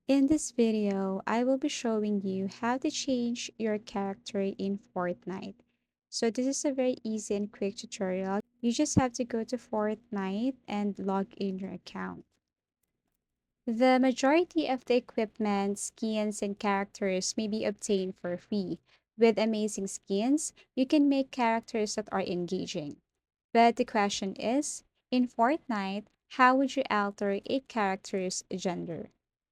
In this video, I will be showing you how to change your character in Fortnite. So this is a very easy and quick tutorial. You just have to go to Fortnite and log in your account. The majority of the equipment, skins, and characters may be obtained for free. With amazing skins, you can make characters that are engaging. But the question is, in Fortnite, how would you alter a character's gender?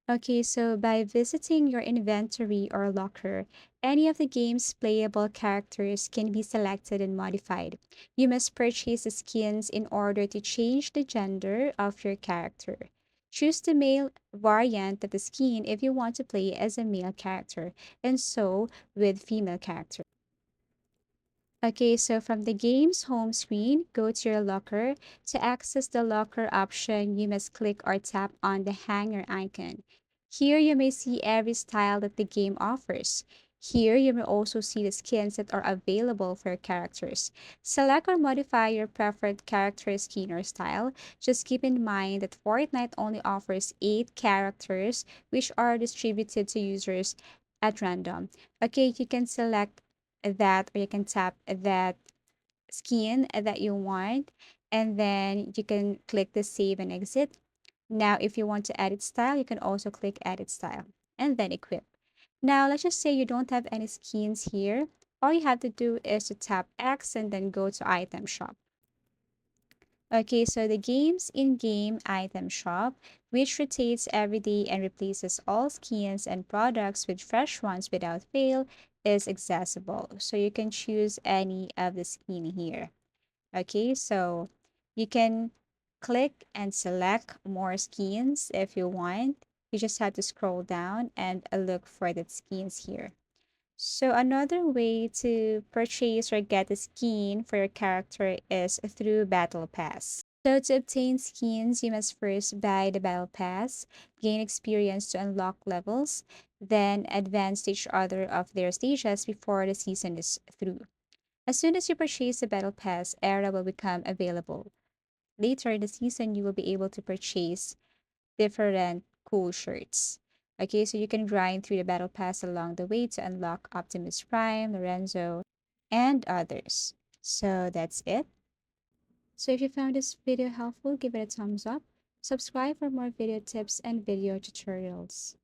Okay, so by visiting your inventory or locker, any of the game's playable characters can be selected and modified. You must purchase the skins in order to change the gender of your character. Choose the male variant of the skin if you want to play as a male character, and so with female characters. Okay, so from the game's home screen, go to your locker. To access the locker option, you must click or tap on the hanger icon. Here you may see every style that the game offers. Here you may also see the skins that are available for your characters. Select or modify your preferred character skin or style. Just keep in mind that Fortnite only offers 8 characters which are distributed to users at random. Okay, you can select that or you can tap that skin that you want and then you can click the save and exit. Now if you want to edit style, you can also click edit style and then equip. Now let's just say you don't have any skins here. All you have to do is to tap X and then go to item shop. Okay, so the game's in-game item shop, which rotates every day and replaces all skins and products with fresh ones without fail, is accessible. So you can choose any of the skin here. Okay, so you can click and select more skins if you want. You just have to scroll down and look for the skins here. So another way to purchase or get a skin for your character is through Battle Pass. So to obtain skins, you must first buy the Battle Pass, gain experience to unlock levels, then advance to each other of their stages before the season is through. As soon as you purchase the Battle Pass, era will become available. Later in the season, you will be able to purchase different cool shirts. Okay, so you can grind through the battle pass along the way to unlock Optimus Prime, Lorenzo, and others. So that's it. So if you found this video helpful, give it a thumbs up. Subscribe for more video tips and video tutorials.